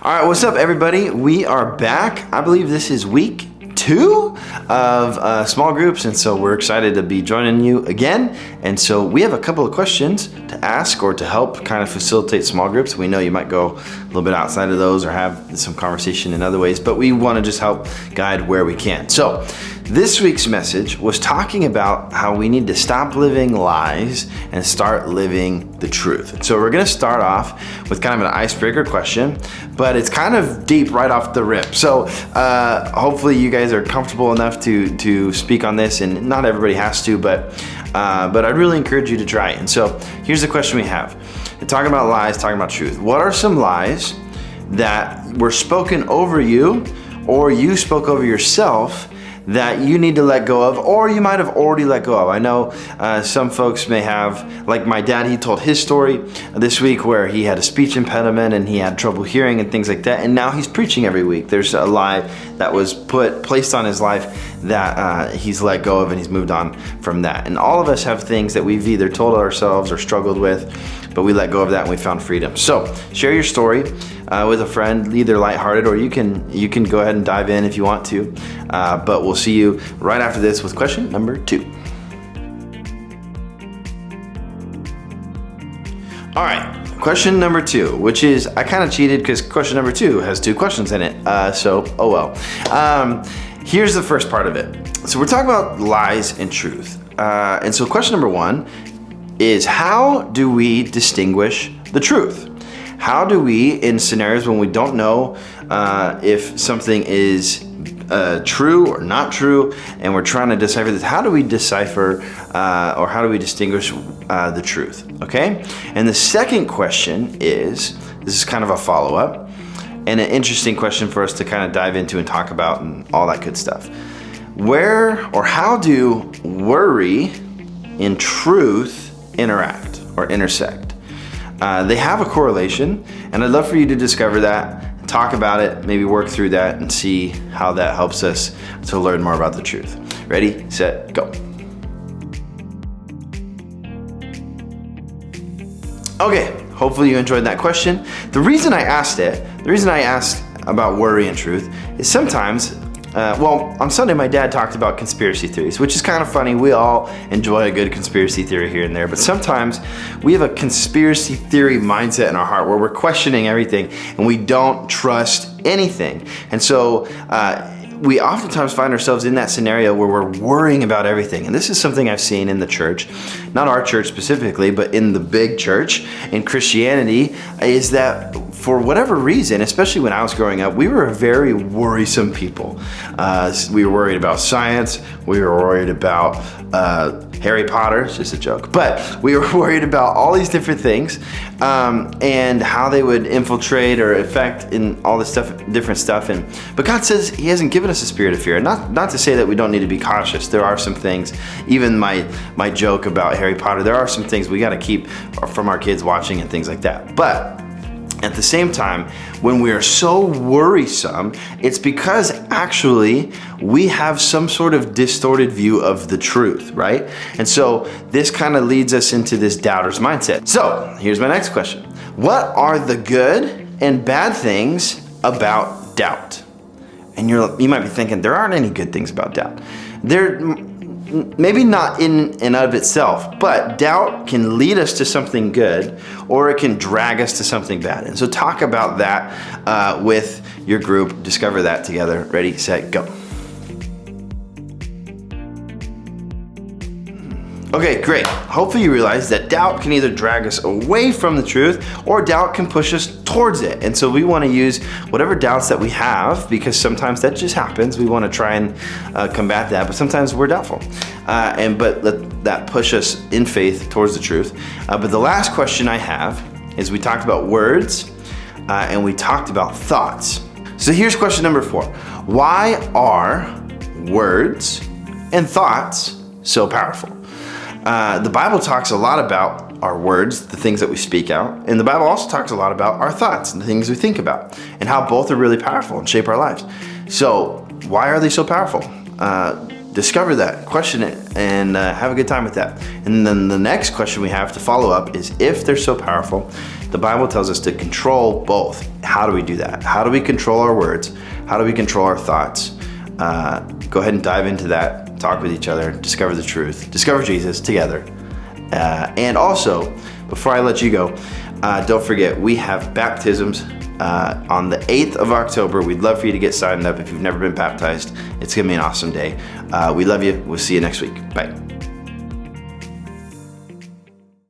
All right, what's up, everybody? We are back. I believe this is week 2 of small groups, and so we're excited to be joining you again. And so we have a couple of questions to ask or to help kind of facilitate small groups. We know you might go a little bit outside of those or have some conversation in other ways, but we want to just help guide where we can. So this week's message was talking about how we need to stop living lies and start living the truth. So we're going to start off with kind of an icebreaker question, but it's kind of deep right off the rip. So hopefully you guys are comfortable enough to speak on this, and not everybody has to, but I'd really encourage you to try it. And so here's the question we have. Talking about lies, talking about truth. What are some lies that were spoken over you or you spoke over yourself that you need to let go of, or you might have already let go of? I know some folks may have, like my dad, he told his story this week where he had a speech impediment and he had trouble hearing and things like that, and now he's preaching every week. There's a lie that was placed on his life that he's let go of, and he's moved on from that. And all of us have things that we've either told ourselves or struggled with, but we let go of that and we found freedom. So share your story with a friend, either lighthearted, or you can go ahead and dive in if you want to. But we'll see you right after this with question number 2. All right, question number 2, which is, I kind of cheated because question number 2 has 2 questions in it. So, oh well. Here's the first part of it. So we're talking about lies and truth. And so question number 1 is, how do we distinguish the truth? How do we, in scenarios when we don't know if something is true or not true, and we're trying to decipher this, how do we decipher or how do we distinguish the truth? Okay? And the second question is, this is kind of a follow-up and an interesting question for us to kind of dive into and talk about and all that good stuff. Where or how do worry and truth interact or intersect? They have a correlation, and I'd love for you to discover that, talk about it, maybe work through that and see how that helps us to learn more about the truth. Ready, set, go. Okay, hopefully you enjoyed that question. The reason I asked about worry and truth is sometimes, on Sunday my dad talked about conspiracy theories, which is kind of funny. We all enjoy a good conspiracy theory here and there, but sometimes we have a conspiracy theory mindset in our heart where we're questioning everything and we don't trust anything. And so we oftentimes find ourselves in that scenario where we're worrying about everything. And this is something I've seen in the church, not our church specifically, but in the big church, in Christianity, is that for whatever reason, especially when I was growing up, we were a very worrisome people. We were worried about science. We were worried about Harry Potter. It's just a joke. But we were worried about all these different things and how they would infiltrate or affect in all this stuff, different stuff. But God says He hasn't given us a spirit of fear. Not to say that we don't need to be cautious. There are some things, even my joke about Harry Potter, there are some things we got to keep from our kids watching and things like that. But at the same time, when we are so worrisome, it's because actually we have some sort of distorted view of the truth, right? And so this kind of leads us into this doubter's mindset. So here's my next question. What are the good and bad things about doubt? And you might be thinking, there aren't any good things about doubt. Maybe not in and of itself, but doubt can lead us to something good, or it can drag us to something bad. And so talk about that with your group. Discover that together. Ready, set, go. Okay, great. Hopefully you realize that doubt can either drag us away from the truth, or doubt can push us towards it. And so we want to use whatever doubts that we have, because sometimes that just happens. We want to try and combat that, but sometimes we're doubtful. But let that push us in faith towards the truth. But the last question I have is, we talked about words and we talked about thoughts. So here's question number 4. Why are words and thoughts so powerful? The Bible talks a lot about our words, the things that we speak out, and the Bible also talks a lot about our thoughts and the things we think about, and how both are really powerful and shape our lives. So why are they so powerful? Discover that, question it, and have a good time with that. And then the next question we have to follow up is, if they're so powerful, The Bible tells us to control both. How do we do that? How do we control our words? How do we control our thoughts? Go ahead and dive into that. Talk with each other. Discover the truth. Discover Jesus together. And also, before I let you go, don't forget, we have baptisms on the 8th of October. We'd love for you to get signed up if you've never been baptized. It's going to be an awesome day. We love you. We'll see you next week. Bye.